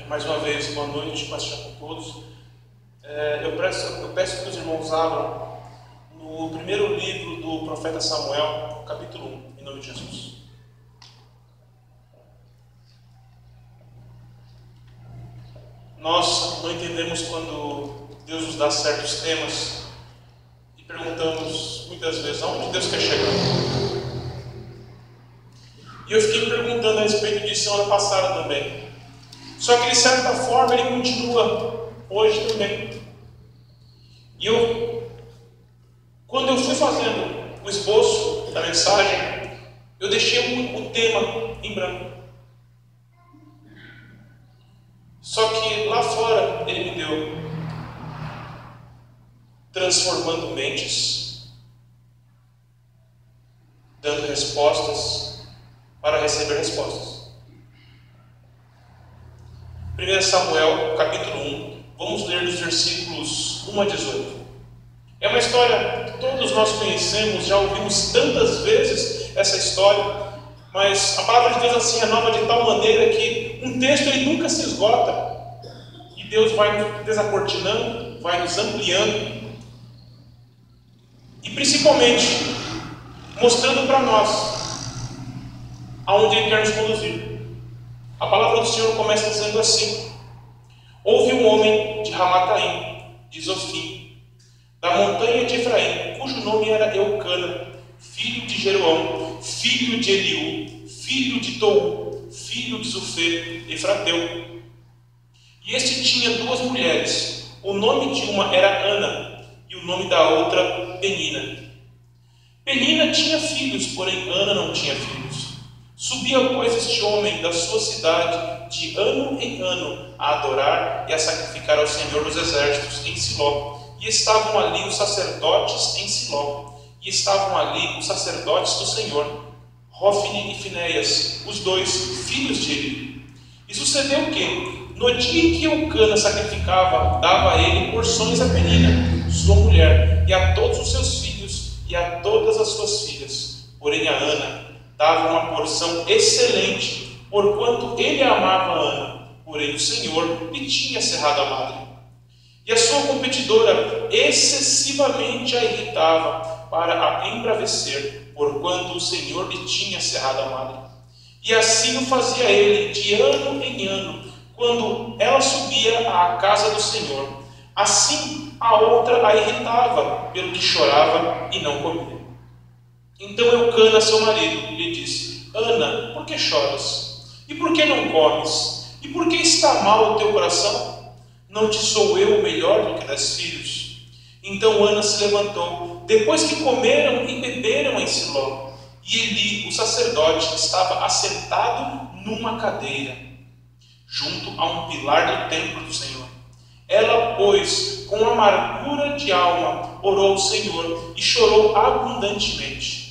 Mais uma vez, boa noite, paz seja com todos. Eu peço que os irmãos abram no primeiro livro do profeta Samuel, capítulo 1, em nome de Jesus. Nós não entendemos quando Deus nos dá certos temas e perguntamos muitas vezes aonde Deus quer chegar. E eu fiquei me perguntando a respeito disso semana passada também. Só que de certa forma ele continua hoje também. E quando eu fui fazendo o esboço da mensagem, eu deixei o tema em branco. Só que lá fora ele me deu transformando mentes, dando respostas para receber respostas. 1 Samuel, capítulo 1, vamos ler dos versículos 1 a 18. É uma história que todos nós conhecemos, já ouvimos tantas vezes essa história, mas a palavra de Deus assim renova de tal maneira que um texto ele nunca se esgota. E Deus vai nos desacortinando, vai nos ampliando e principalmente mostrando para nós aonde Ele quer nos conduzir. A palavra do Senhor começa dizendo assim: houve um homem de Ramataim, de Zofim, da montanha de Efraim, cujo nome era Eucana, filho de Jeroão, filho de Eliú, filho de Tou, filho de Zufê, Efrateu. E este tinha duas mulheres. O nome de uma era Ana e o nome da outra Penina. Penina tinha filhos, porém Ana não tinha filhos. Subia, pois, este homem da sua cidade de ano em ano a adorar e a sacrificar ao Senhor dos Exércitos em Siló. E estavam ali os sacerdotes em Siló. E estavam ali os sacerdotes do Senhor, Rófine e Finéias, os dois filhos de Eli. E sucedeu que, no dia em que Eucana sacrificava, dava a ele porções a Penina, sua mulher, e a todos os seus filhos e a todas as suas filhas. Porém a Ana dava uma porção excelente, porquanto ele amava a Ana, porém o Senhor lhe tinha cerrado a madre. E a sua competidora excessivamente a irritava para a embravecer, porquanto o Senhor lhe tinha cerrado a madre. E assim o fazia ele de ano em ano, quando ela subia à casa do Senhor. Assim a outra a irritava, pelo que chorava e não comia. Então Eucana, seu marido, lhe disse: Ana, por que choras? E por que não comes? E por que está mal o teu coração? Não te sou eu o melhor do que 10 filhos? Então Ana se levantou, depois que comeram e beberam em Siló. E Eli, o sacerdote, estava assentado numa cadeira, junto a um pilar do templo do Senhor. Ela, pois, com amargura de alma, orou ao Senhor e chorou abundantemente.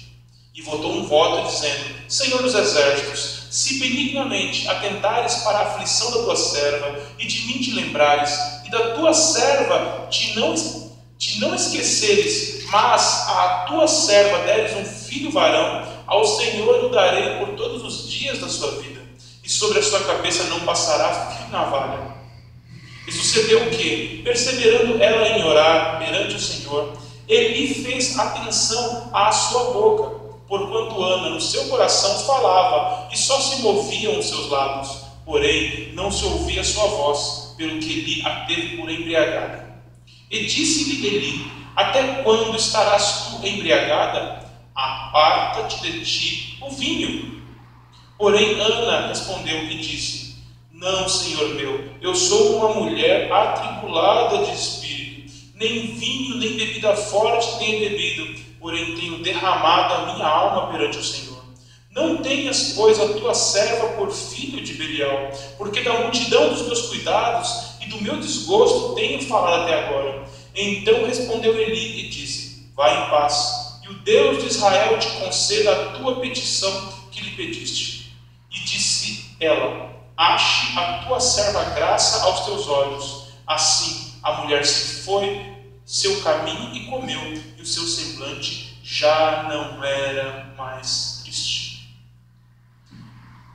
E votou um voto dizendo: Senhor dos Exércitos, se benignamente atentares para a aflição da tua serva e de mim te lembrares, e da tua serva te não esqueceres, mas à tua serva deres um filho varão, ao Senhor o darei por todos os dias da sua vida, e sobre a sua cabeça não passará fio de navalha. E sucedeu que, perseverando ela em orar perante o Senhor, Eli fez atenção à sua boca, porquanto Ana no seu coração falava, e só se moviam os seus lábios, porém não se ouvia sua voz, pelo que Eli a teve por embriagada. E disse-lhe Eli: até quando estarás tu embriagada? Aparta-te de ti o vinho. Porém Ana respondeu e disse: não, Senhor meu, eu sou uma mulher atribulada de espírito, nem vinho nem bebida forte tenho bebido, porém tenho derramado a minha alma perante o Senhor. Não tenhas, pois, a tua serva por filho de Belial, porque da multidão dos meus cuidados e do meu desgosto tenho falado até agora. Então respondeu Eli e disse: vai em paz, e o Deus de Israel te conceda a tua petição que lhe pediste. E disse ela: ache a tua serva graça aos teus olhos. Assim a mulher se foi seu caminho e comeu, e o seu semblante já não era mais triste.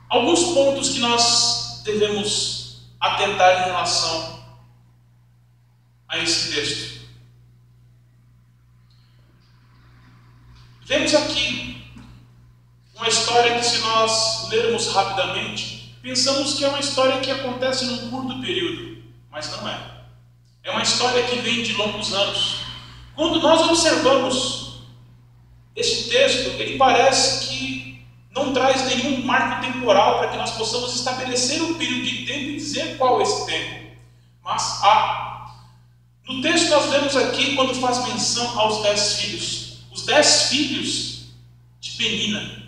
Alguns pontos que nós devemos atentar em relação a esse texto. Vemos aqui uma história que, se nós lermos rapidamente, pensamos que é uma história que acontece num curto período, mas não é. É uma história que vem de longos anos. Quando nós observamos este texto, ele parece que não traz nenhum marco temporal para que nós possamos estabelecer um período de tempo e dizer qual é esse tempo. Mas no texto nós vemos aqui quando faz menção aos 10 filhos. Os 10 filhos de Penina.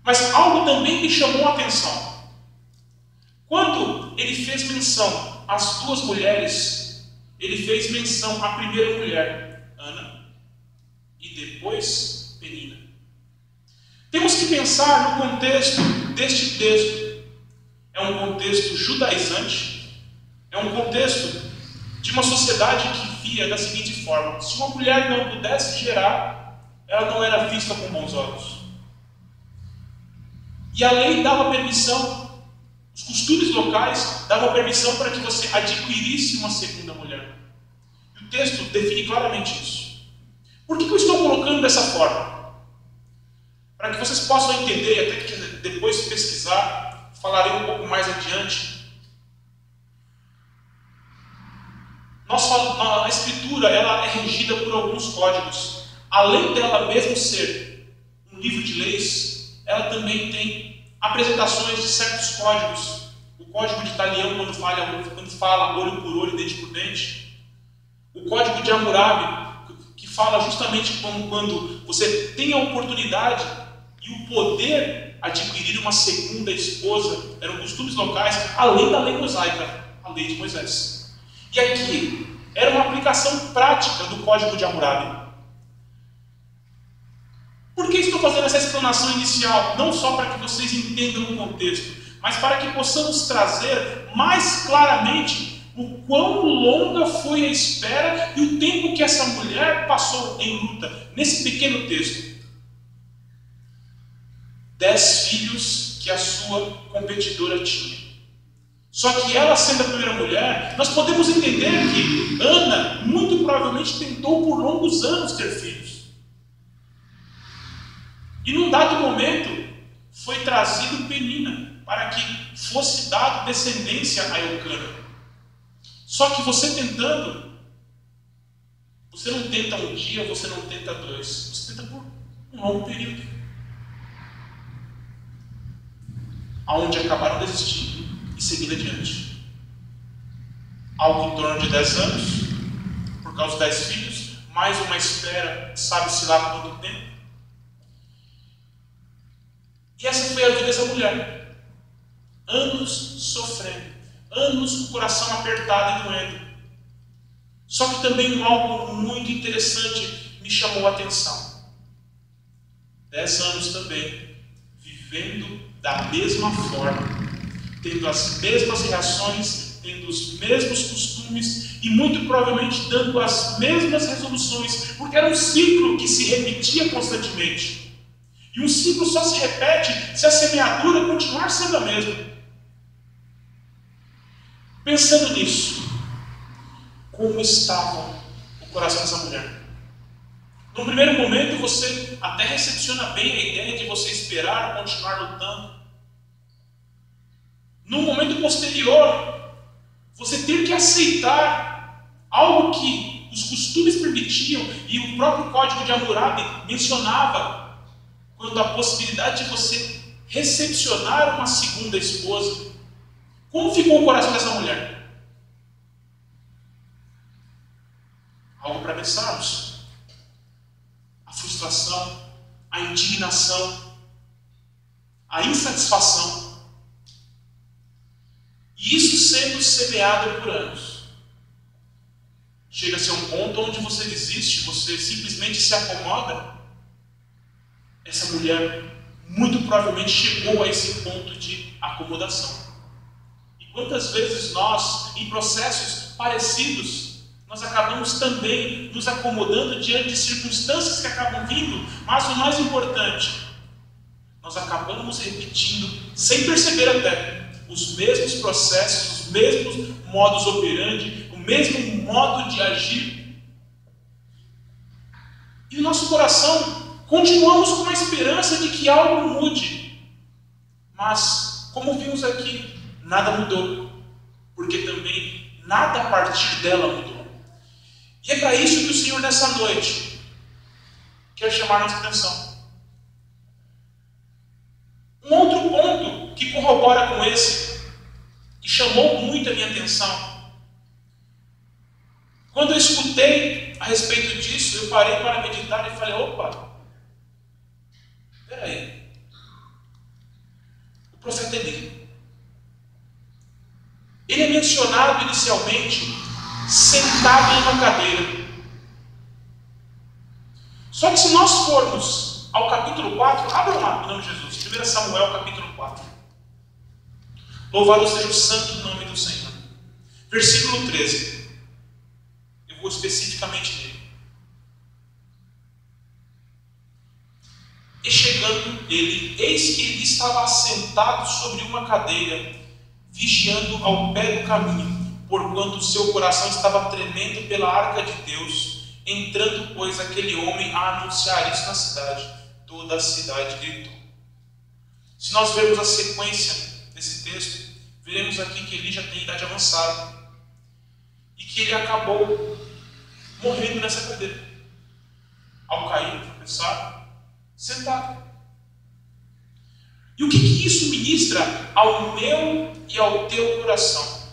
Mas algo também me chamou a atenção. Quando ele fez menção às duas mulheres, ele fez menção à primeira mulher, Ana, e depois Penina. Temos que pensar no contexto deste texto. É um contexto judaizante, é um contexto de uma sociedade que via da seguinte forma: se uma mulher não pudesse gerar, ela não era vista com bons olhos. E a lei dava permissão, os costumes locais davam permissão para que você adquirisse uma segunda mulher. E o texto define claramente isso. Por que eu estou colocando dessa forma? Para que vocês possam entender, e até que depois pesquisar, falarei um pouco mais adiante. A Escritura ela é regida por alguns códigos. Além dela mesmo ser um livro de leis, ela também tem apresentações de certos códigos. O código de Italião, quando fala olho por olho, dente por dente. O código de Hammurabi, que fala justamente como quando você tem a oportunidade e o poder adquirir uma segunda esposa. Eram costumes locais, além da lei mosaica, a lei de Moisés. E aqui era uma aplicação prática do código de Hammurabi. Por que estou fazendo essa explanação inicial? Não só para que vocês entendam o contexto, mas para que possamos trazer mais claramente o quão longa foi a espera e o tempo que essa mulher passou em luta, nesse pequeno texto. 10 filhos que a sua competidora tinha. Só que ela, sendo a primeira mulher, nós podemos entender que Ana muito provavelmente tentou por longos anos ter filhos. E num dado momento foi trazido Penina para que fosse dado descendência a Eucana. Só que você tentando, você não tenta um dia, você não tenta 2, você tenta por um longo período. Aonde acabaram desistindo e seguindo adiante. Algo em torno de 10 anos, por causa dos 10 filhos, mais uma espera, sabe-se lá quanto tempo. E essa foi a vida dessa mulher. Anos sofrendo, anos com o coração apertado e doendo. Só que também algo muito interessante me chamou a atenção. 10 anos também, vivendo da mesma forma, tendo as mesmas reações, tendo os mesmos costumes e muito provavelmente dando as mesmas resoluções, porque era um ciclo que se repetia constantemente. E um ciclo só se repete se a semeadura continuar sendo a mesma. Pensando nisso, como estava o coração dessa mulher? No primeiro momento você até recepciona bem a ideia de você esperar continuar lutando. No momento posterior, você ter que aceitar algo que os costumes permitiam e o próprio código de Hammurabi mencionava quanto à possibilidade de você recepcionar uma segunda esposa. Como ficou o coração dessa mulher? Algo para pensarmos. A frustração, a indignação, a insatisfação. E isso sendo semeado por anos. Chega-se a um ponto onde você desiste, você simplesmente se acomoda. Essa mulher muito provavelmente chegou a esse ponto de acomodação. E quantas vezes nós, em processos parecidos, nós acabamos também nos acomodando diante de circunstâncias que acabam vindo, mas o mais importante, nós acabamos repetindo, sem perceber até, os mesmos processos, os mesmos modus operandi, o mesmo modo de agir. E no nosso coração, continuamos com a esperança de que algo mude. Mas, como vimos aqui, nada mudou. Porque também nada a partir dela mudou. E é para isso que o Senhor, nessa noite, quer chamar nossa atenção. Um outro ponto que corrobora com esse, que chamou muito a minha atenção, quando eu escutei a respeito disso, eu parei para meditar e falei, opa, espera aí, o profeta Eli, ele é mencionado inicialmente sentado em uma cadeira. Só que se nós formos ao capítulo 4, abram lá, em nome de Jesus, 1 Samuel capítulo 4. Louvado seja o santo nome do Senhor. Versículo 13. Eu vou especificamente nele. E chegando ele, eis que ele estava assentado sobre uma cadeira, vigiando ao pé do caminho, porquanto o seu coração estava tremendo pela arca de Deus. Entrando, pois, aquele homem a anunciar isso na cidade, toda a cidade gritou. Se nós vermos a sequência desse texto, veremos aqui que Eli já tem idade avançada e que ele acabou morrendo nessa cadeira, ao cair, tropeçar, sentado. E o que isso ministra ao meu e ao teu coração?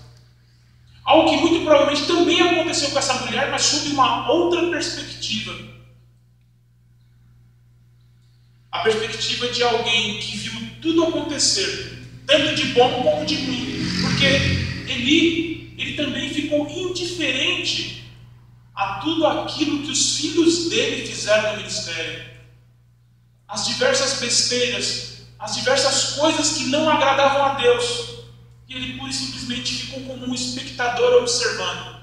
Algo que muito provavelmente também aconteceu com essa mulher, mas sob uma outra perspectiva. A perspectiva de alguém que viu tudo acontecer, tanto de bom como de ruim. Porque ele também ficou indiferente a tudo aquilo que os filhos dele fizeram no ministério. As diversas besteiras, as diversas coisas que não agradavam a Deus. E ele pura e simplesmente ficou como um espectador observando.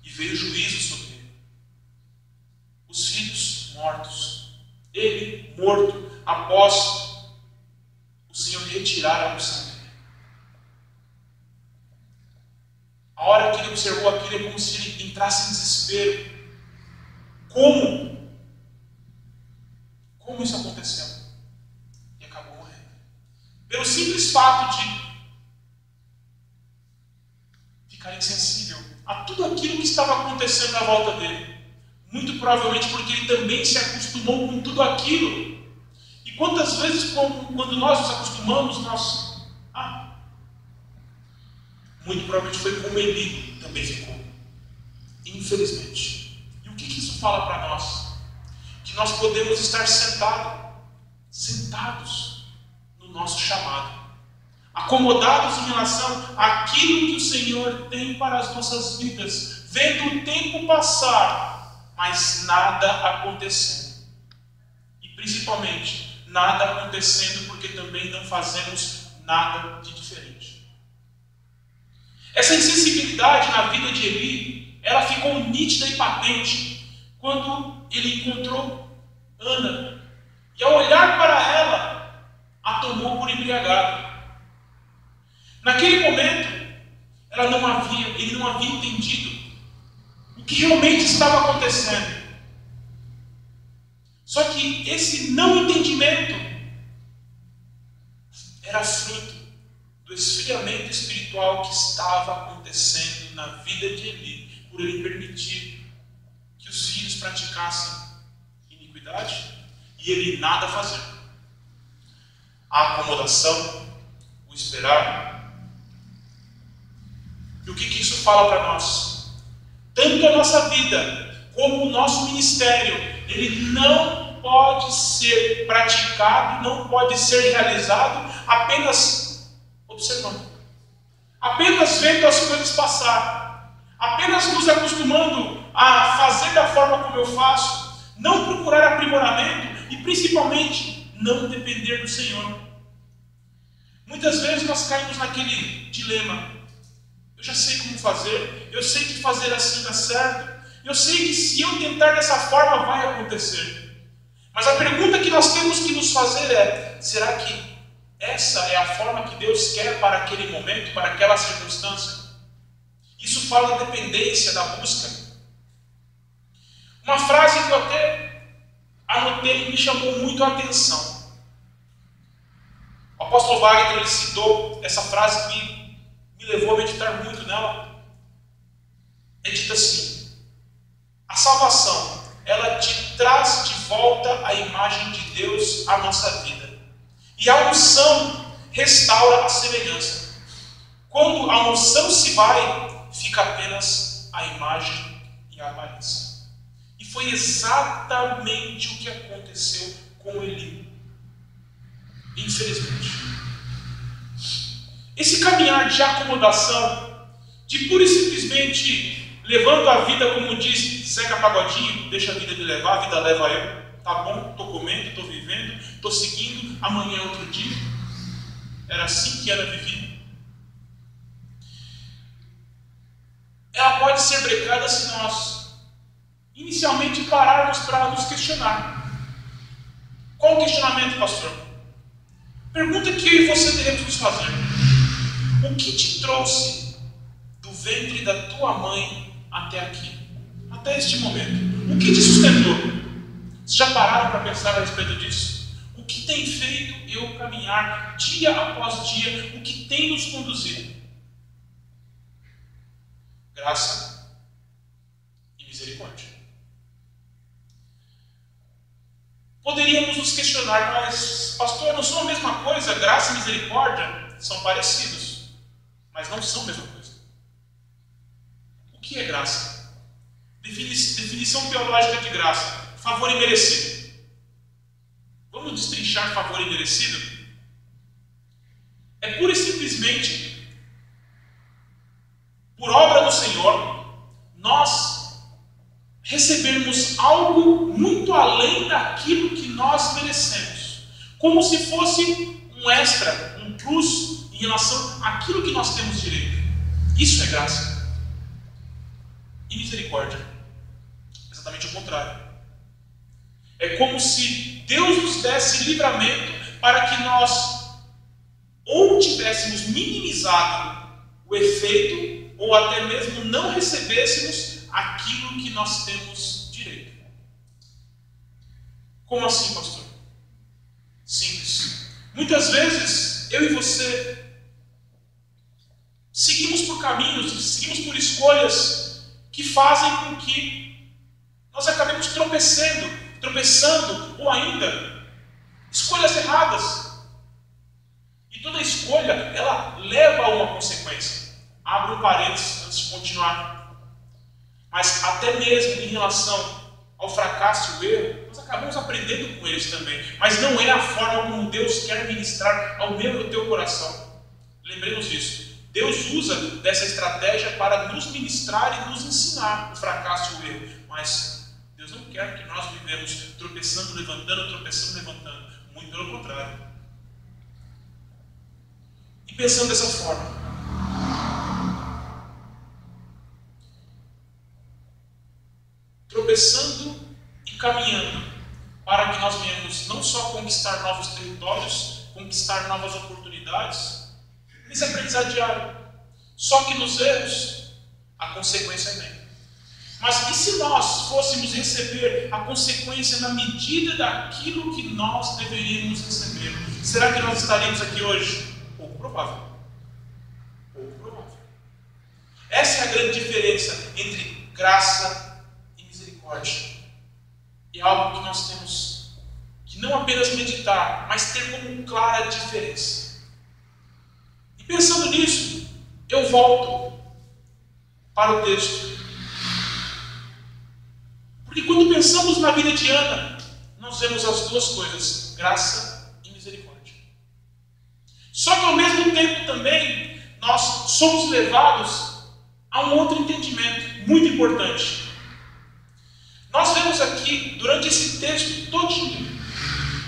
E veio juízo sobre ele. Os filhos mortos. Ele morto, após o Senhor retirar a unção dele. A hora que ele observou aquilo, é como se ele entrasse em desespero. Como isso aconteceu? E acabou morrendo. Pelo simples fato de ficar insensível a tudo aquilo que estava acontecendo à volta dele. Muito provavelmente porque ele também se acostumou com tudo aquilo. E quantas vezes, quando nós nos acostumamos, muito provavelmente foi como Eli também ficou. Infelizmente. E o que isso fala para nós? Que nós podemos estar sentados no nosso chamado, acomodados em relação àquilo que o Senhor tem para as nossas vidas, vendo o tempo passar, mas nada acontecendo. E principalmente, nada acontecendo porque também não fazemos nada de diferente. Essa insensibilidade na vida de Eli, ela ficou nítida e patente quando ele encontrou Ana. E ao olhar para ela, a tomou por embriagado. Naquele momento, ele não havia entendido o que realmente estava acontecendo. Só que esse não entendimento era fruto do esfriamento espiritual que estava acontecendo na vida de Eli, por ele permitir que os filhos praticassem iniquidade e ele nada fazer. A acomodação, o esperar. E o que isso fala para nós? Tanto a nossa vida como o nosso ministério, ele não pode ser praticado, não pode ser realizado apenas observando, apenas vendo as coisas passar, apenas nos acostumando a fazer da forma como eu faço, não procurar aprimoramento e principalmente não depender do Senhor. Muitas vezes nós caímos naquele dilema: eu já sei como fazer, eu sei que fazer assim dá certo, eu sei que se eu tentar dessa forma vai acontecer. Mas a pergunta que nós temos que nos fazer é: será que é essa é a forma que Deus quer para aquele momento, para aquela circunstância. Isso fala da dependência, da busca. Uma frase que eu até anotei e me chamou muito a atenção. O apóstolo Wagner ele citou essa frase que me levou a meditar muito nela. É dito assim: a salvação, ela te traz de volta a imagem de Deus à nossa vida. E a unção restaura a semelhança. Quando a unção se vai, fica apenas a imagem e a aparência. E foi exatamente o que aconteceu com Eli. Infelizmente. Esse caminhar de acomodação, de pura e simplesmente levando a vida, como diz Zeca Pagodinho, deixa a vida me levar, a vida leva eu. Tá bom, estou comendo, estou vivendo, estou seguindo, amanhã é outro dia. Era assim que Ana vivia. Ela pode ser brecada se nós inicialmente pararmos para nos questionar. Qual o questionamento, pastor? Pergunta que eu e você devemos nos fazer. O que te trouxe do ventre da tua mãe até aqui? Até este momento? O que te sustentou? Vocês já pararam para pensar a respeito disso? O que tem feito eu caminhar dia após dia? O que tem nos conduzido? Graça e misericórdia. Poderíamos nos questionar, mas pastor, não são a mesma coisa? Graça e misericórdia são parecidos, mas não são a mesma coisa. O que é graça? Definição teológica de graça: favor imerecido. Vamos destrinchar favor imerecido? É pura e simplesmente, por obra do Senhor, nós recebermos algo muito além daquilo que nós merecemos, como se fosse um extra, um plus em relação àquilo que nós temos direito. Isso é graça. E misericórdia, exatamente o contrário. É como se Deus nos desse livramento para que nós ou tivéssemos minimizado o efeito, ou até mesmo não recebêssemos aquilo que nós temos direito. Como assim, pastor? Simples. Muitas vezes, eu e você seguimos por caminhos, seguimos por escolhas que fazem com que nós acabemos tropeçando, ou ainda, escolhas erradas. E toda escolha, ela leva a uma consequência. Abro um parênteses antes de continuar. Mas até mesmo em relação ao fracasso e o erro, nós acabamos aprendendo com eles também. Mas não é a forma como Deus quer ministrar ao meu e ao teu coração. Lembremos disso. Deus usa dessa estratégia para nos ministrar e nos ensinar o fracasso e o erro. Mas Deus não quer que nós vivemos tropeçando, levantando, tropeçando, levantando. Muito pelo contrário. E pensando dessa forma, tropeçando e caminhando para que nós venhamos não só conquistar novos territórios, conquistar novas oportunidades, esse aprendizado diário. Só que nos erros, a consequência vem. Mas e se nós fôssemos receber a consequência na medida daquilo que nós deveríamos receber? Será que nós estaríamos aqui hoje? Pouco provável. Pouco provável. Essa é a grande diferença entre graça e misericórdia. É algo que nós temos que não apenas meditar, mas ter como clara diferença. E pensando nisso, eu volto para o texto. Porque quando pensamos na vida de Ana, nós vemos as duas coisas, graça e misericórdia. Só que ao mesmo tempo também, nós somos levados a um outro entendimento muito importante. Nós vemos aqui, durante esse texto todinho,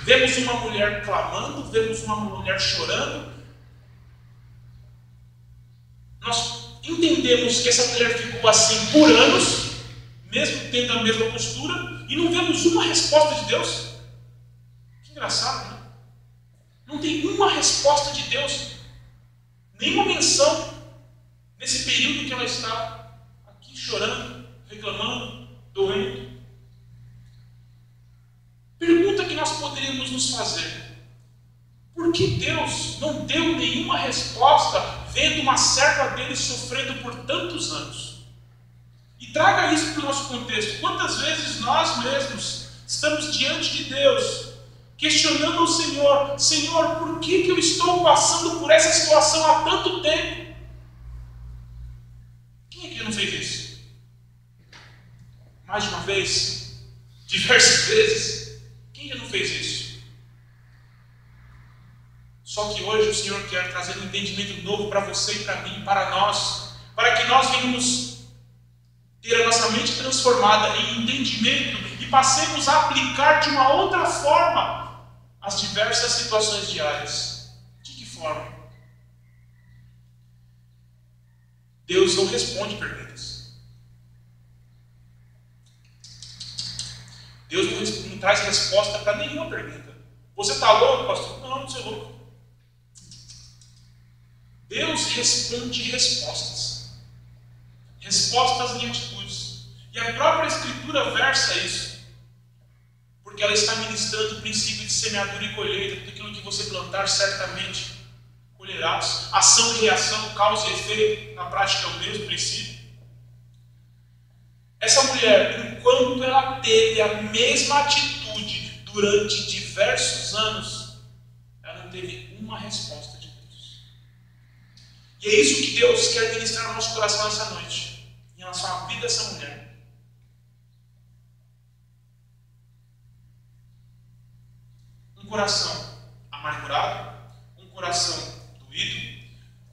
vemos uma mulher clamando, vemos uma mulher chorando. Nós entendemos que essa mulher ficou assim por anos, mesmo tendo a mesma postura, e não vemos uma resposta de Deus. Que engraçado, né? Não tem uma resposta de Deus, nenhuma menção nesse período que ela está aqui chorando, reclamando, doendo. Pergunta que nós poderíamos nos fazer: por que Deus não deu nenhuma resposta vendo uma serva dele sofrendo por tantos anos? E traga isso para o nosso contexto. Quantas vezes nós mesmos estamos diante de Deus, questionando o Senhor: Senhor, por que eu estou passando por essa situação há tanto tempo? Quem é que não fez isso? Mais de uma vez? Diversas vezes? Quem já não fez isso? Só que hoje o Senhor quer trazer um entendimento novo para você e para mim, para nós, para que nós venhamos ter a nossa mente transformada em entendimento e passemos a aplicar de uma outra forma as diversas situações diárias. De que forma? Deus não responde perguntas. Deus não traz resposta para nenhuma pergunta. Você está louco, pastor? Não, não sou louco. Deus responde respostas. Respostas em atitudes. E a própria Escritura versa isso. Porque ela está ministrando o princípio de semeadura e colheita. Tudo aquilo que você plantar, certamente colherás. Ação e reação, causa e efeito, na prática é o mesmo princípio. Essa mulher, enquanto ela teve a mesma atitude durante diversos anos, ela não teve uma resposta de Deus. E é isso que Deus quer ministrar no nosso coração essa noite, em relação à vida dessa mulher. Um coração amargurado, um coração doído,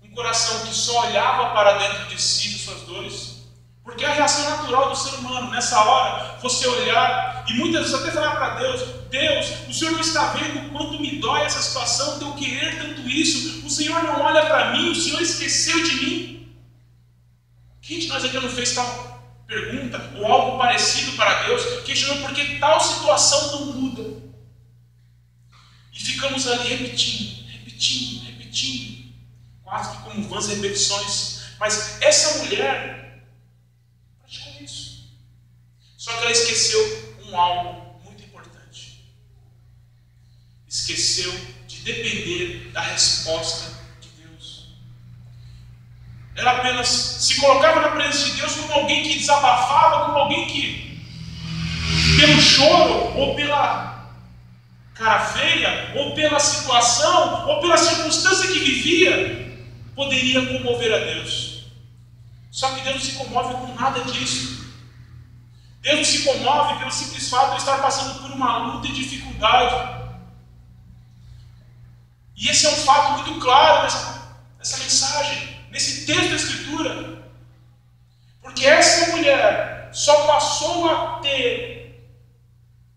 um coração que só olhava para dentro de si, de suas dores. Porque a reação natural do ser humano, nessa hora, você olhar e muitas vezes até falar para Deus: Deus, o Senhor não está vendo o quanto me dói essa situação de eu querer tanto isso? O Senhor não olha para mim, o Senhor esqueceu de mim? Quem de nós aqui não fez tal pergunta ou algo parecido para Deus, questionando por que tal situação não muda? E ficamos ali repetindo, quase que como vãs repetições. Mas essa mulher praticou isso. Só que ela esqueceu algo muito importante. Esqueceu de depender da resposta de Deus. Ela apenas se colocava na presença de Deus como alguém que desabafava, como alguém que, pelo choro, ou pela cara feia, ou pela situação, ou pela circunstância que vivia, poderia comover a Deus. Só que Deus não se comove com nada disso. Deus não se comove pelo simples fato de estar passando por uma luta e dificuldade. E esse é um fato muito claro nessa mensagem, nesse texto da Escritura. Porque essa mulher só passou a ter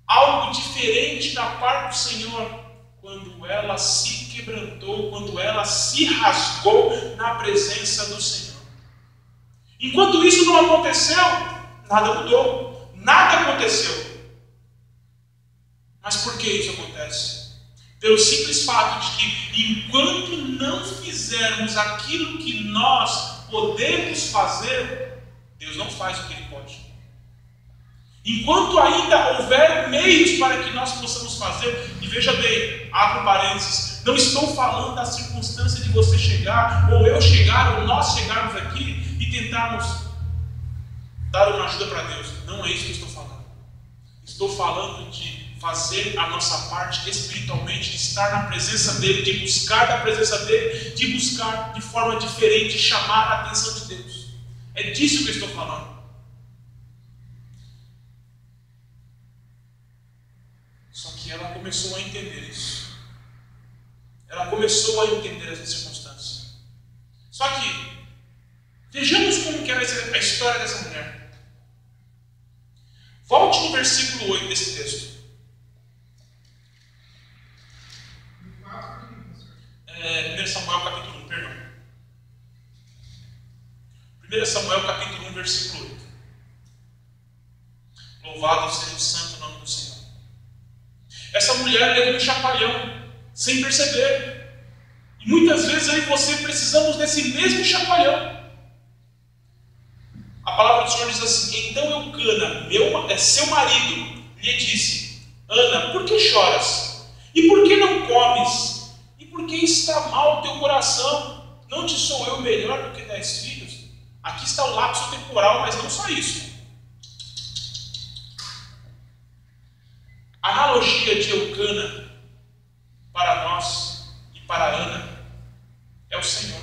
algo diferente da parte do Senhor quando ela se quebrantou, quando ela se rasgou na presença do Senhor. Enquanto isso não aconteceu, nada mudou, nada aconteceu. Mas por que isso acontece? Pelo simples fato de que, enquanto não fizermos aquilo que nós podemos fazer, Deus não faz o que Ele pode. Enquanto ainda houver meios para que nós possamos fazer, e veja bem, abro parênteses, não estou falando da circunstância de você chegar, ou eu chegar, ou nós chegarmos aqui e tentarmos dar uma ajuda para Deus. Não é isso que eu estou falando. Estou falando de fazer a nossa parte espiritualmente, de estar na presença dEle, de buscar da presença dEle, de buscar de forma diferente, chamar a atenção de Deus. É disso que eu estou falando. Só que ela começou a entender isso. Ela começou a entender essa circunstância. Só que, vejamos como que era a história dessa mulher. Volte no versículo 8 desse texto. 1 Samuel capítulo 1, perdão. 1 Samuel capítulo 1, versículo 8. Louvado seja o santo nome do Senhor. Essa mulher levou um chacoalhão sem perceber. E muitas vezes eu e você precisamos desse mesmo chacoalhão. A palavra do Senhor diz assim: então Eucana, seu marido, lhe disse: Ana, por que choras? E por que não comes? E por que está mal o teu coração? Não te sou eu melhor do que 10 filhos? Aqui está o lapso temporal, mas não só isso. A analogia de Eucana para nós e para Ana é o Senhor.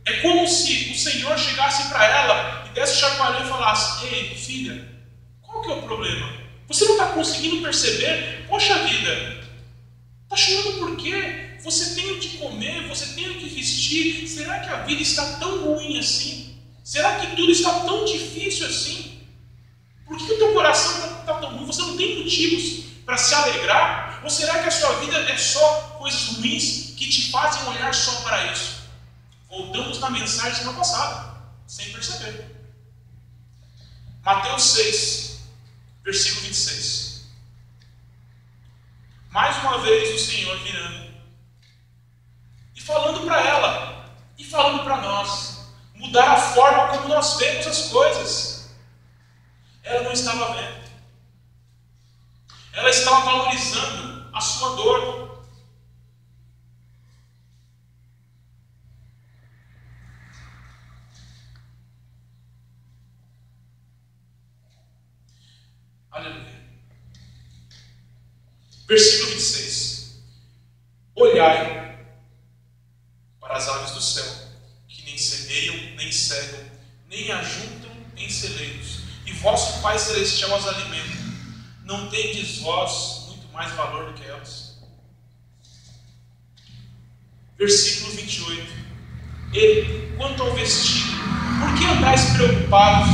É como se o Senhor chegasse para ela e desse o chacoalhão e falasse: ei, filha, qual que é o problema? Você não está conseguindo perceber? Poxa vida, está chorando por quê? Você tem o que comer, você tem o que vestir. Será que a vida está tão ruim assim? Será que tudo está tão difícil assim? Por que o teu coração está tão ruim? Você não tem motivos para se alegrar? Ou será que a sua vida é só coisas ruins que te fazem olhar só para isso? Voltamos na mensagem semana passada, sem perceber. Mateus 6, versículo 26. Mais uma vez o Senhor virando e falando para ela, e falando para nós, mudar a forma como nós vemos as coisas. Ela não estava vendo. Ela estava valorizando a sua dor. Aleluia. Versículo 26. Olhai para as aves do céu, que nem semeiam, nem cegam, nem ajuntam em celeiros, e vosso Pai Celestial as alimenta. Não tendes vós muito mais valor do que elas? Versículo 28. E quanto ao vestido, por que andais preocupados?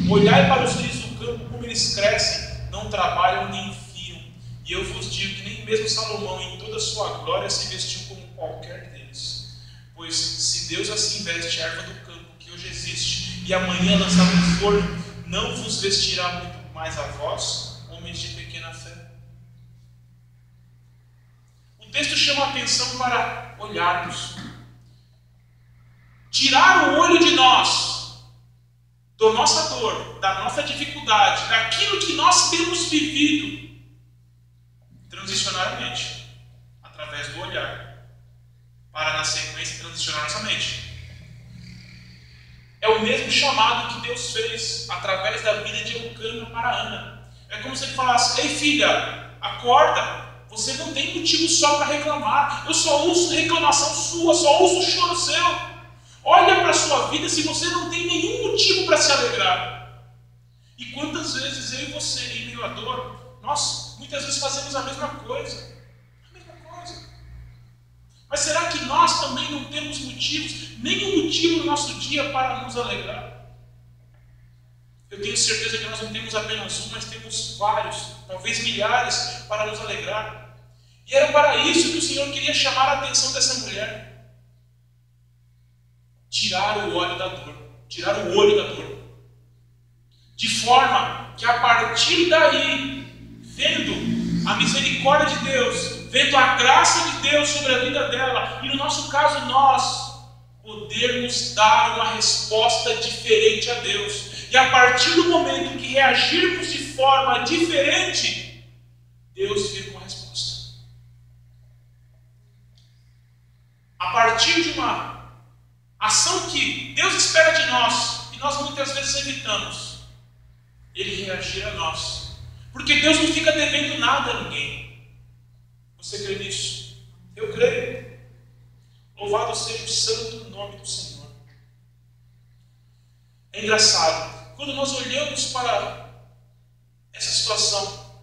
Olhai para os lírios do campo, como eles crescem, não trabalham nem fiam. E eu vos digo que nem mesmo Salomão, em toda a sua glória, se vestiu como qualquer deles. Pois se Deus assim veste a erva do campo, que hoje existe, e amanhã lançada no forno, não vos vestirá muito mais a vós, homens de pequena fé? O texto chama a atenção para olharmos. Tirar o olho de nós, da nossa dor, da nossa dificuldade, daquilo que nós temos vivido, transicionar a mente, através do olhar, para na sequência transicionar nossa mente. É o mesmo chamado que Deus fez através da vida de Eucana para Ana. É como se ele falasse: ei filha, acorda, você não tem motivo só para reclamar, eu só ouço reclamação sua, só ouço choro seu. Olha para a sua vida se você não tem nenhum motivo para se alegrar. E quantas vezes eu e você, em meio à dor, nós muitas vezes fazemos a mesma coisa. A mesma coisa. Mas será que nós também não temos motivos, nenhum motivo no nosso dia para nos alegrar? Eu tenho certeza que nós não temos apenas um, mas temos vários, talvez milhares, para nos alegrar. E era para isso que o Senhor queria chamar a atenção dessa mulher. Tirar o olho da dor. Tirar o olho da dor. De forma que a partir daí, vendo a misericórdia de Deus, vendo a graça de Deus sobre a vida dela, e no nosso caso nós, podermos dar uma resposta diferente a Deus. E a partir do momento que reagirmos de forma diferente, Deus vir com a resposta. A partir de uma ação que Deus espera de nós, e nós muitas vezes evitamos, Ele reagir a nós. Porque Deus não fica devendo nada a ninguém. Você crê nisso? Eu creio. Louvado seja o santo nome do Senhor. É engraçado, quando nós olhamos para essa situação,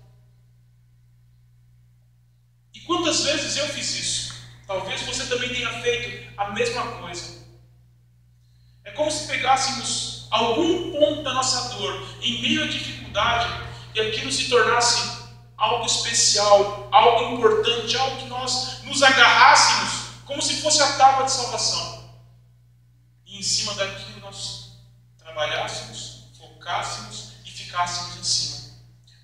e quantas vezes eu fiz isso, talvez você também tenha feito a mesma coisa. É como se pegássemos algum ponto da nossa dor em meio à dificuldade e aquilo se tornasse algo especial, algo importante, algo que nós nos agarrássemos como se fosse a tábua de salvação. E em cima daquilo nós trabalhássemos, focássemos e ficássemos em cima.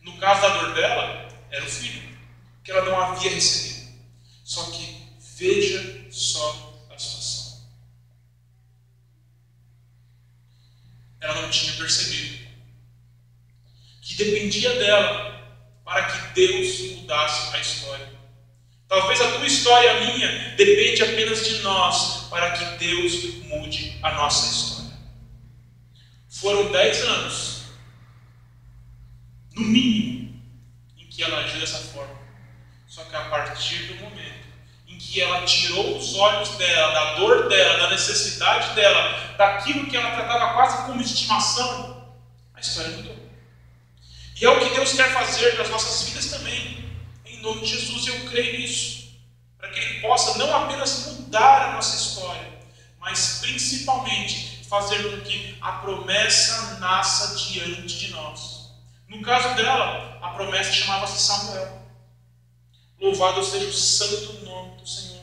No caso da dor dela, era o filho. porque ela não havia recebido. Só que veja só a situação. Ela não tinha percebido que dependia dela para que Deus mudasse a história. Talvez a tua história e a minha depende apenas de nós para que Deus mude a nossa história. Foram 10 anos, no mínimo, em que ela agiu dessa forma. Só que a partir do momento em que ela tirou os olhos dela, da dor dela, da necessidade dela, daquilo que ela tratava quase como estimação, a história mudou. E é o que Deus quer fazer nas nossas vidas também. Em nome de Jesus, eu creio nisso. Para que Ele possa não apenas mudar a nossa história, mas principalmente fazer com que a promessa nasça diante de nós. No caso dela, a promessa chamava-se Samuel. Louvado seja o santo nome do Senhor.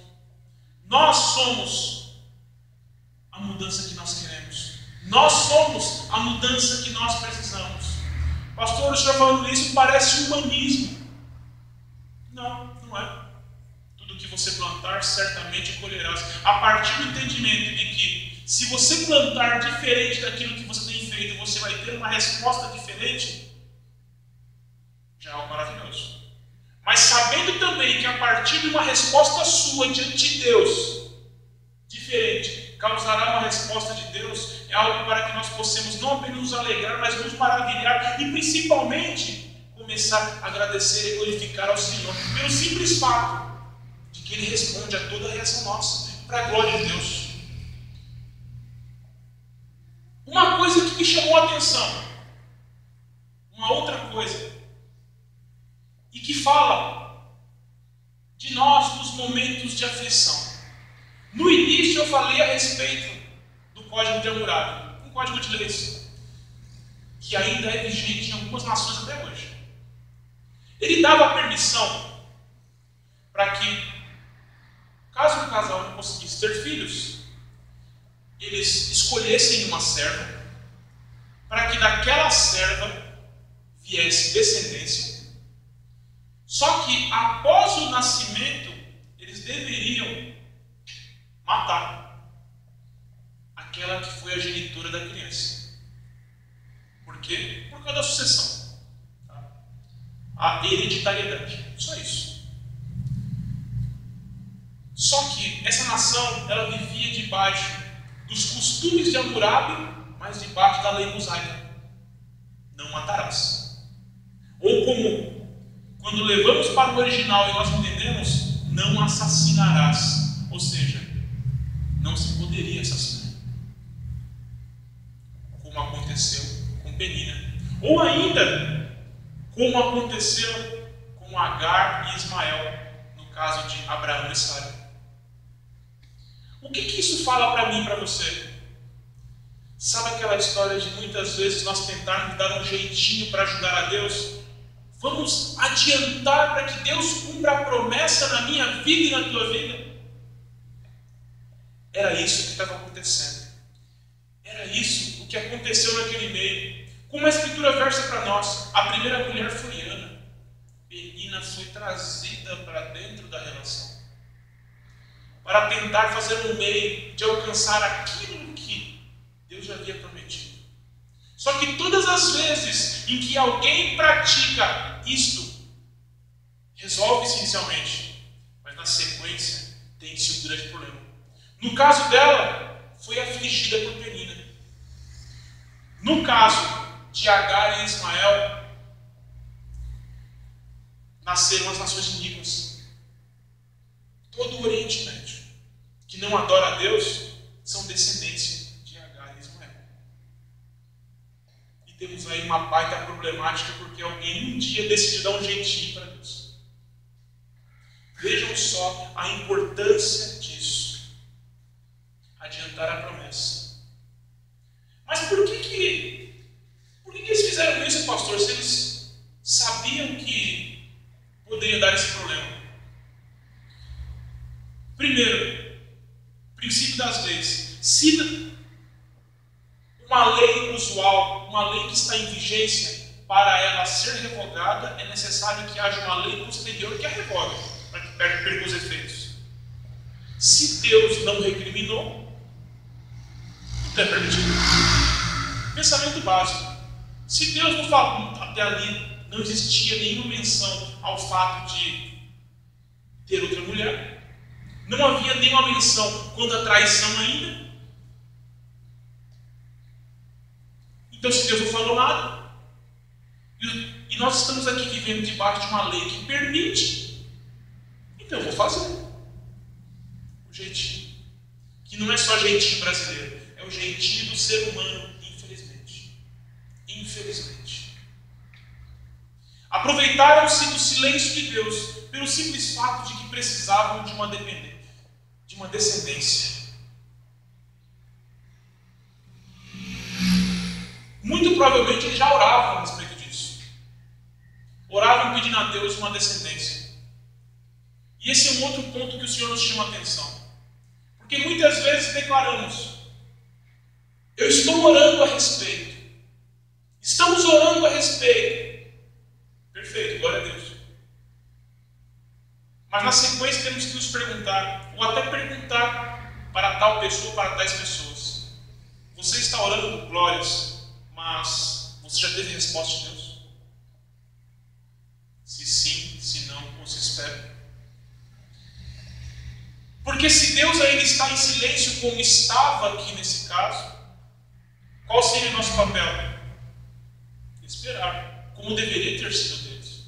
Nós somos a mudança que nós queremos. Nós somos a mudança que nós precisamos. Pastor, o senhor falando isso parece humanismo. Não, não é. Tudo que você plantar, certamente colherás. A partir do entendimento de que, se você plantar diferente daquilo que você tem feito, você vai ter uma resposta diferente, já é algo maravilhoso. Mas sabendo também que a partir de uma resposta sua diante de Deus, diferente, causará uma resposta de Deus, é algo para que nós possamos não apenas nos alegrar, mas nos maravilhar e principalmente começar a agradecer e glorificar ao Senhor pelo simples fato de que Ele responde a toda a reação nossa, para a glória de Deus. Uma coisa que me chamou a atenção, uma outra coisa, e que fala de nós nos momentos de aflição. No início eu falei a respeito do Código Triangular, um código de leis, que ainda é vigente em algumas nações até hoje. Ele dava permissão para que, caso o casal não conseguisse ter filhos, eles escolhessem uma serva, para que daquela serva viesse descendência. Só que após o nascimento, eles deveriam matar aquela que foi a genitora da criança. Por quê? Por causa da sucessão. Tá? A hereditariedade. Só isso. Só que essa nação, ela vivia debaixo dos costumes de Hammurabi, mas debaixo da lei mosaica. Não matarás. Ou como quando levamos para o original e nós entendemos, não assassinarás. Ou seja, não se poderia assassinar. Como aconteceu com Penina. Ou ainda, como aconteceu com Agar e Ismael, no caso de Abraão e Sara. O que isso fala para mim e para você? Sabe aquela história de muitas vezes nós tentarmos dar um jeitinho para ajudar a Deus? Vamos adiantar para que Deus cumpra a promessa na minha vida e na tua vida? Era isso que estava acontecendo. Era isso o que aconteceu naquele meio. Como a Escritura versa para nós, a primeira mulher foi Ana. Penina foi trazida para dentro da relação, para tentar fazer um meio de alcançar aquilo que Deus já havia prometido. Só que todas as vezes em que alguém pratica isto, resolve-se inicialmente, mas na sequência tem-se um grande problema. No caso dela, foi afligida por Penina. No caso de Agar e Ismael, nasceram as nações iníquas. Todo o Oriente Médio que não adora a Deus são descendência de Agar e Ismael. E temos aí uma baita problemática porque alguém um dia decidiu dar um jeitinho para Deus. Vejam só a importância disso. Adiantar a promessa. Mas por que eles fizeram isso, pastor, se eles sabiam que poderia dar esse problema? Primeiro, princípio das leis. Se uma lei usual, uma lei que está em vigência, para ela ser revogada, é necessário que haja uma lei posterior que a revogue, para que perca os efeitos. Se Deus não recriminou, então é permitido. Pensamento básico. Se Deus não falou, até ali não existia nenhuma menção ao fato de ter outra mulher, não havia nenhuma menção quanto à traição ainda. Então, se Deus não falou nada, e nós estamos aqui vivendo debaixo de uma lei que permite, então eu vou fazer. O jeitinho. Que não é só jeitinho brasileiro, é o jeitinho do ser humano, infelizmente. Infelizmente. Aproveitaram-se do silêncio de Deus pelo simples fato de que precisavam de uma dependência, de uma descendência. Muito provavelmente eles já oravam a respeito disso. Oravam pedindo a Deus uma descendência. E esse é um outro ponto que o Senhor nos chama a atenção. Porque muitas vezes declaramos: eu estou orando a respeito. Estamos orando a respeito. Perfeito, glória a Deus. Mas na sequência temos que nos perguntar, ou até perguntar para tal pessoa, para tais pessoas: você está orando por glórias, mas você já teve resposta de Deus? Se sim, se não, ou se espera. Porque se Deus ainda está em silêncio, como estava aqui nesse caso, qual seria o nosso papel? Esperar, como deveria ter sido deles.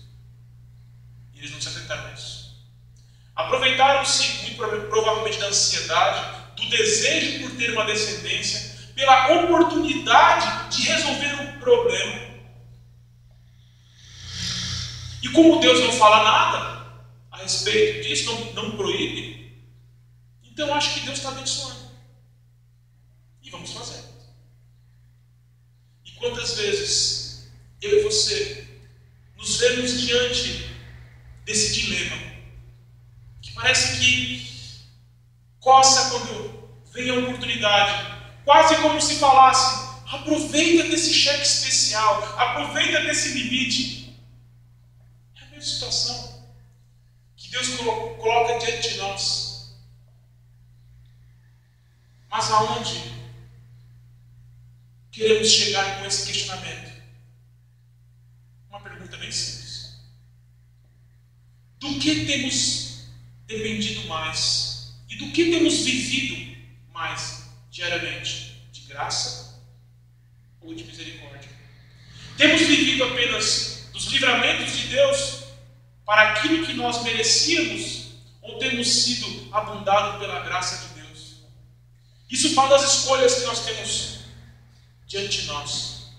E eles não se atentaram a isso. Aproveitaram-se, muito provavelmente, da ansiedade, do desejo por ter uma descendência, pela oportunidade de resolver um problema. E como Deus não fala nada a respeito disso, não proíbe, então acho que Deus está abençoando. E vamos fazer. E quantas vezes eu e você nos vemos diante desse dilema, que parece que coça quando vem a oportunidade, quase como se falasse: aproveita desse cheque especial, aproveita desse limite. É a mesma situação que Deus coloca diante de nós. Mas aonde queremos chegar com esse questionamento? Uma pergunta bem simples. Do que temos dependido mais? E do que temos vivido mais diariamente? De graça ou de misericórdia? Temos vivido apenas dos livramentos de Deus para aquilo que nós merecíamos? Ou temos sido abundados pela graça de Deus? Isso fala das escolhas que nós temos diante de nós.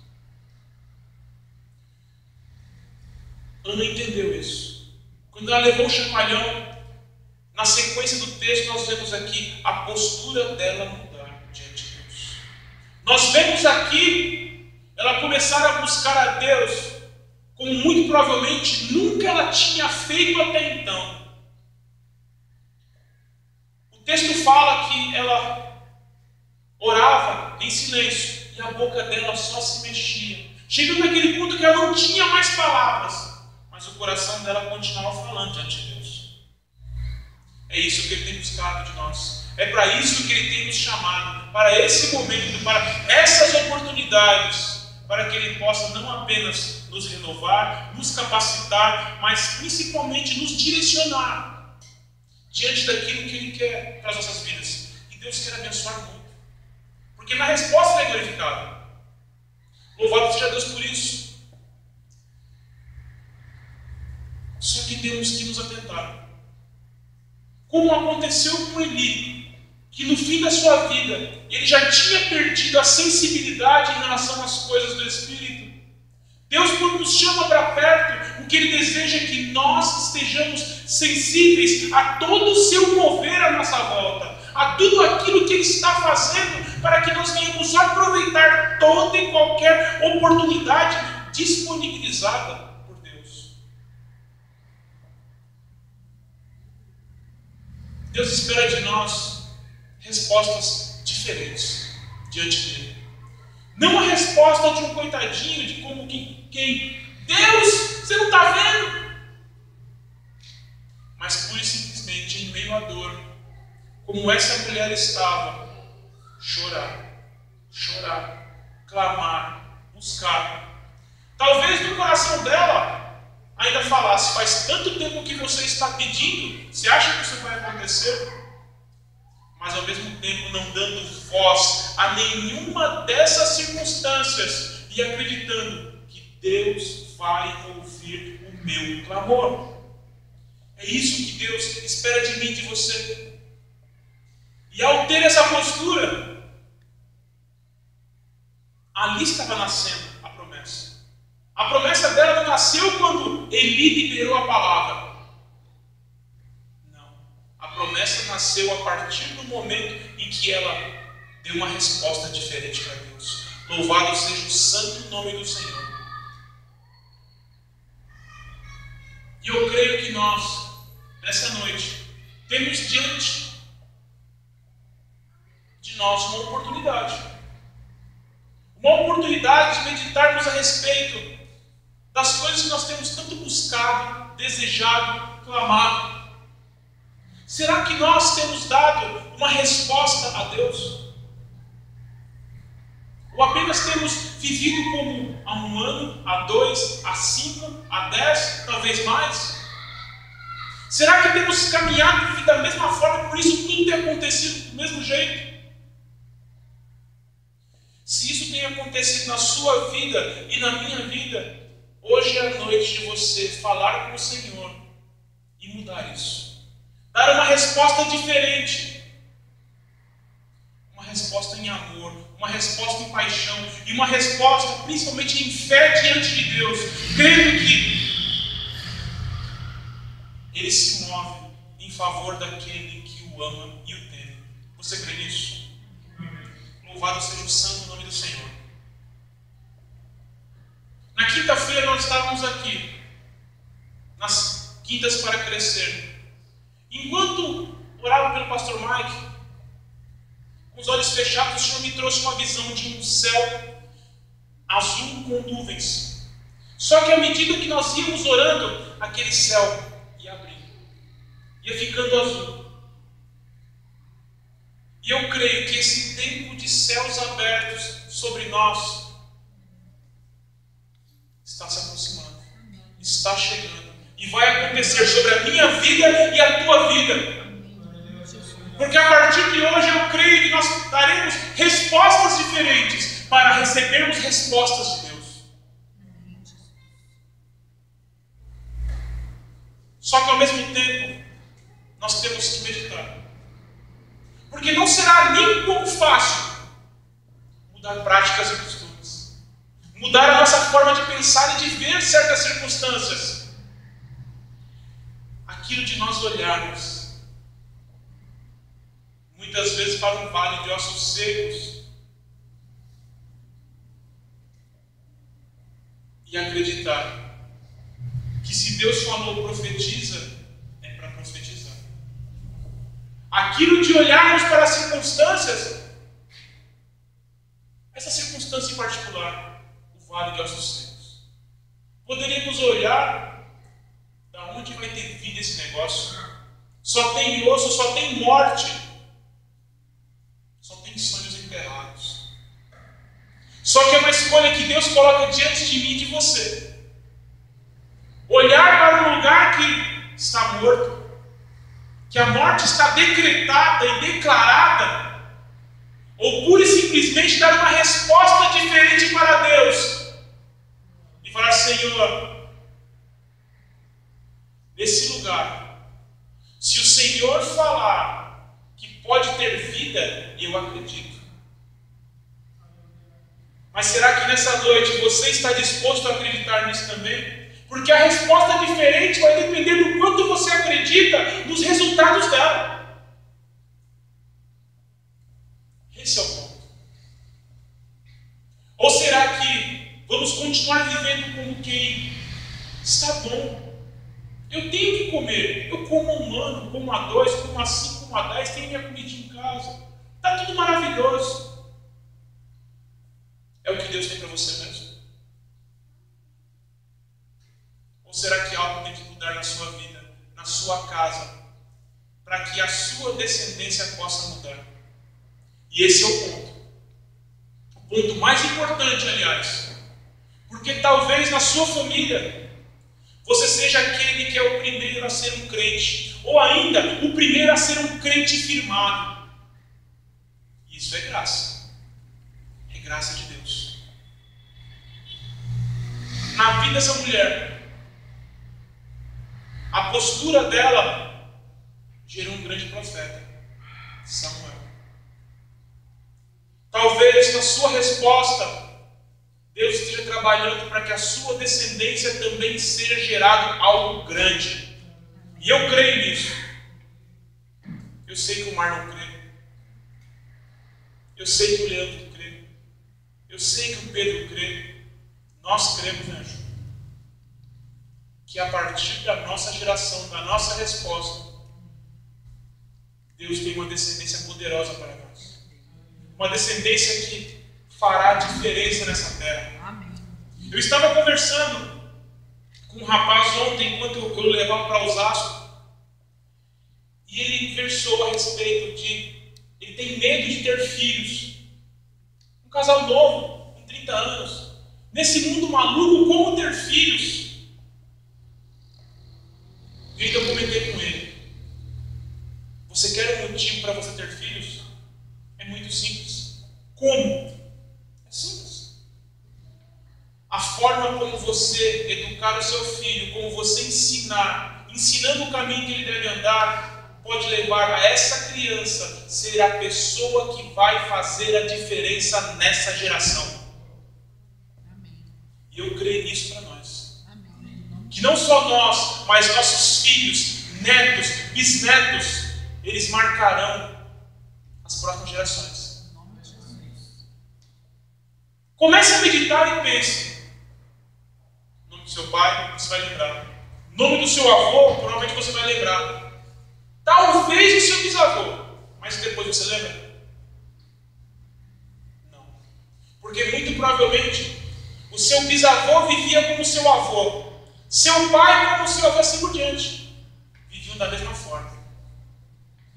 Ana entendeu isso. Quando ela levou o chacoalhão, na sequência do texto nós vemos aqui a postura dela mudar diante de Deus. Nós vemos aqui ela começar a buscar a Deus como muito provavelmente nunca ela tinha feito até então. O texto fala que ela orava em silêncio e a boca dela só se mexia, chegando naquele ponto que ela não tinha mais palavras, mas o coração dela continuava falando diante de Deus. É isso que Ele tem buscado de nós, é para isso que Ele tem nos chamado, para esse momento, para essas oportunidades, para que Ele possa não apenas nos renovar, nos capacitar, mas principalmente nos direcionar diante daquilo que Ele quer para as nossas vidas. E Deus quer abençoar muito, porque na resposta Ele é glorificado. Louvado seja Deus por isso. Só que temos que nos atentar. Como aconteceu com Eli, que no fim da sua vida ele já tinha perdido a sensibilidade em relação às coisas do Espírito. Deus, quando nos chama para perto, o que Ele deseja é que nós estejamos sensíveis a todo o seu mover à nossa volta, a tudo aquilo que Ele está fazendo, para que nós venhamos aproveitar toda e qualquer oportunidade disponibilizada por Deus. Deus espera de nós respostas diferentes diante dele. Não a resposta de um coitadinho, de como quem quem? Deus, você não está vendo? Mas pura e simplesmente, em meio à dor, como essa mulher estava, chorar, clamar, buscar. Talvez no coração dela ainda falasse: faz tanto tempo que você está pedindo, você acha que isso vai acontecer? Mas ao mesmo tempo não dando voz a nenhuma dessas circunstâncias e acreditando que Deus vai ouvir o meu clamor. É isso que Deus espera de mim e de você. E ao ter essa postura, ali estava nascendo a promessa. A promessa dela não nasceu quando Eli liberou a palavra. Não. A promessa nasceu a partir do momento em que ela deu uma resposta diferente para Deus. Louvado seja o santo nome do Senhor. E eu creio que nós, nessa noite, temos diante de nós uma oportunidade. Uma oportunidade de meditarmos a respeito das coisas que nós temos tanto buscado, desejado, clamado. Será que nós temos dado uma resposta a Deus? Ou apenas temos vivido como há 1 ano, há 2, há 5, há 10, talvez mais? Será que temos caminhado da mesma forma, por isso tudo tem acontecido do mesmo jeito? Se isso tem acontecido na sua vida e na minha vida, hoje é a noite de você falar com o Senhor e mudar isso. Dar uma resposta diferente. Uma resposta em amor, uma resposta em paixão e uma resposta principalmente em fé diante de Deus, crendo que Ele se move em favor daquele que o ama e o teme. Você crê nisso? Louvado seja o santo nome do Senhor. Na quinta-feira nós estávamos aqui, nas quintas para crescer. Enquanto orava pelo pastor Mike, com os olhos fechados, o Senhor me trouxe uma visão de um céu azul com nuvens. Só que à medida que nós íamos orando, aquele céu ia abrindo, ia ficando azul. E eu creio que esse tempo de céus abertos sobre nós está se aproximando, está chegando, e vai acontecer sobre a minha vida e a tua vida. Porque a partir de hoje eu creio que nós daremos respostas diferentes para recebermos respostas de Deus. Só que ao mesmo tempo nós temos que meditar. Porque não será nem um pouco fácil mudar práticas e costumes, mudar a nossa forma de pensar e de ver certas circunstâncias. Aquilo de nós olharmos muitas vezes para um vale de ossos secos e acreditar que se Deus falou profetiza, é para profetizar. Aquilo de olharmos para as circunstâncias, essa circunstância em particular, o vale de ossos secos, poderíamos olhar da onde vai ter vida esse negócio. Só tem osso, só tem morte, só tem sonhos enterrados. Só que é uma escolha que Deus coloca diante de mim e de você. Olhar para um lugar que está morto, que a morte está decretada e declarada, ou pura e simplesmente dar uma resposta diferente para Deus e falar: Senhor, nesse lugar, se o Senhor falar que pode ter vida, eu acredito. Mas será que nessa noite você está disposto a acreditar nisso também? Porque a resposta diferente vai depender do quanto você acredita nos resultados dela. Esse é o ponto. Ou será que vamos continuar vivendo como quem está bom? Eu tenho que comer. Eu como há 1 ano, como há 2, como há 5, como há 10, tenho minha comidinha em casa. Está tudo maravilhoso. É o que Deus tem para você mesmo? será que algo tem que mudar na sua vida, na sua casa, para que a sua descendência possa mudar? E esse é o ponto. O ponto mais importante, aliás. Porque talvez na sua família você seja aquele que é o primeiro a ser um crente, ou ainda o primeiro a ser um crente firmado. Isso é graça. É graça de Deus. Na vida dessa mulher, a postura dela gerou um grande profeta, Samuel. Talvez na sua resposta Deus esteja trabalhando para que a sua descendência também seja gerado algo grande. E eu creio nisso. Eu sei que o Mar não crê. Eu sei que o Leandro crê. Eu sei que o Pedro crê. Nós cremos, anjo. Que a partir da nossa geração, da nossa resposta, Deus tem uma descendência poderosa para nós. Uma descendência que fará diferença nessa terra. Amém. Eu estava conversando com um rapaz ontem, enquanto eu levava para Osasco, e ele versou a respeito de... Ele tem medo de ter filhos. Um casal novo, com 30 anos. Nesse mundo maluco, como ter filhos? E então eu comentei com ele. Você quer um motivo para você ter filhos? É muito simples. Como? É simples. A forma como você educar o seu filho, como você ensinando o caminho que ele deve andar, pode levar a essa criança ser a pessoa que vai fazer a diferença nessa geração. Amém. E eu creio nisso para nós. Amém. Que não só nós, mas nossos filhos, netos, bisnetos, eles marcarão as próximas gerações. Comece a meditar e pense. O nome do seu pai, você vai lembrar. O nome do seu avô, provavelmente você vai lembrar. Talvez o seu bisavô, mas depois você lembra? Não. Porque muito provavelmente o seu bisavô vivia como seu avô. Seu pai como seu avô, assim por diante. Viviam da mesma forma.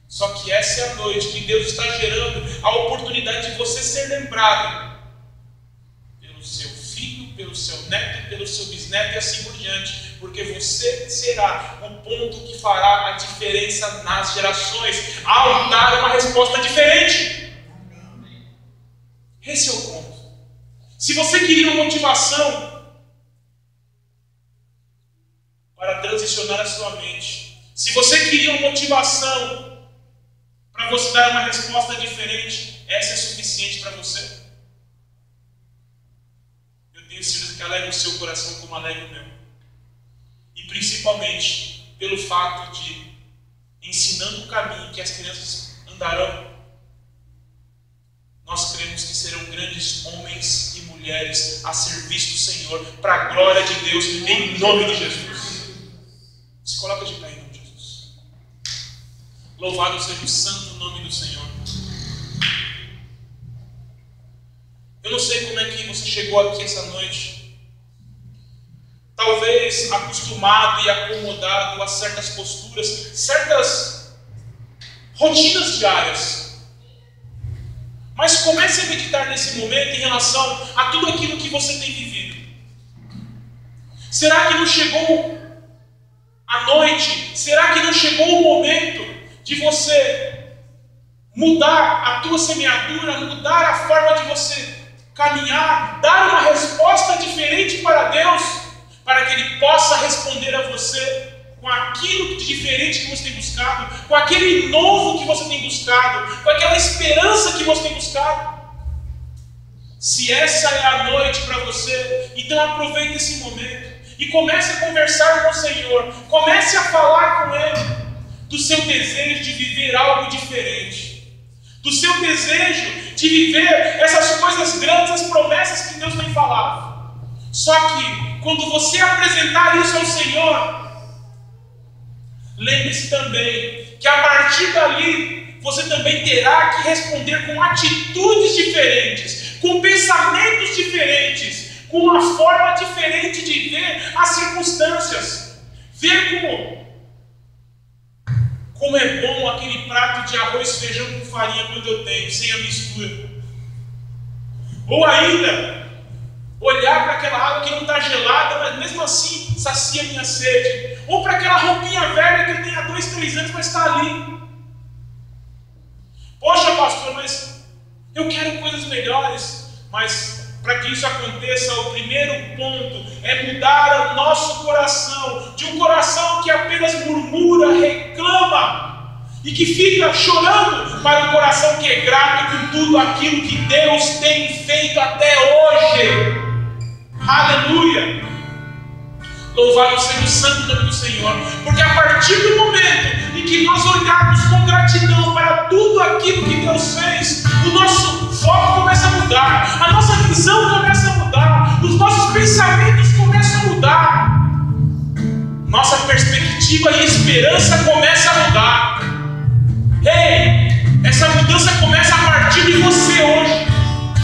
Só que essa é a noite que Deus está gerando a oportunidade de você ser lembrado pelo seu filho, pelo seu neto, pelo seu bisneto e assim por diante, porque você será o ponto que fará a diferença nas gerações ao dar uma resposta diferente. Esse é o ponto. Se você queria uma motivação para transicionar a sua mente, se você queria uma motivação para você dar uma resposta diferente, essa é suficiente para você? Eu tenho certeza que alegra o seu coração como alegra o meu. E principalmente pelo fato de, ensinando o caminho que as crianças andarão, nós cremos que serão grandes homens e mulheres a serviço do Senhor, para a glória de Deus, em nome de Jesus. Se coloca de pé em nome de Jesus. Louvado seja o santo nome do Senhor. Eu não sei como é que você chegou aqui essa noite. Talvez acostumado e acomodado a certas posturas, certas rotinas diárias. Mas comece a meditar nesse momento em relação a tudo aquilo que você tem vivido. Será que não chegou a noite? Será que não chegou o momento de você mudar a tua semeadura, mudar a forma de você caminhar, dar uma resposta diferente para Deus, para que Ele possa responder a você com aquilo de diferente que você tem buscado, com aquele novo que você tem buscado, com aquela esperança que você tem buscado? Se essa é a noite para você, então aproveite esse momento e comece a conversar com o Senhor, comece a falar com Ele do seu desejo de viver algo diferente, do seu desejo de viver essas coisas grandes, as promessas que Deus tem falado. Só que quando você apresentar isso ao Senhor, lembre-se também que a partir dali você também terá que responder com atitudes diferentes, com pensamentos diferentes, com uma forma diferente de ver as circunstâncias. Ver como é bom aquele prato de arroz e feijão com farinha quando eu tenho, sem a mistura. Ou ainda, olhar para aquela água que não está gelada, mas mesmo assim sacia a minha sede. Ou para aquela roupinha velha que eu tenho há 2, 3 anos, mas está ali. Poxa, pastor, mas eu quero coisas melhores. Mas para que isso aconteça, o primeiro ponto é mudar o nosso coração, de um coração que apenas murmura, reclama e que fica chorando, para um coração que é grato com tudo aquilo que Deus tem feito até hoje. Aleluia! Louvado seja o santo nome do Senhor, porque a partir do momento em que nós olharmos com gratidão para tudo aquilo que Deus fez, o nosso foco começa a mudar, a nossa visão começa a mudar, os nossos pensamentos começam a mudar, nossa perspectiva e esperança começa a mudar. Ei, essa mudança começa a partir de você hoje.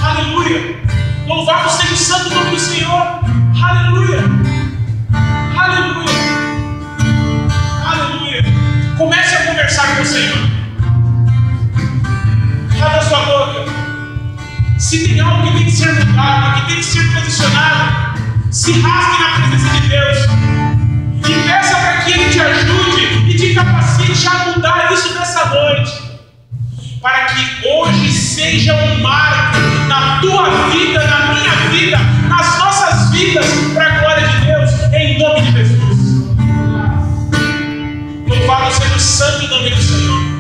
Aleluia! Louvado seja o santo nome do Senhor. Aleluia! Aleluia! Aleluia! Comece a conversar com o Senhor. Abra sua boca. Se tem algo que tem que ser mudado, que tem que ser transicionado, se rasgue na presença de Deus e peça para que Ele te ajude e te capacite a mudar isso nessa noite, para que hoje seja um marco na tua vida, na minha vida, nas nossas vidas, para a glória de Deus, em nome de Jesus. Louvado seja o santo nome do Senhor.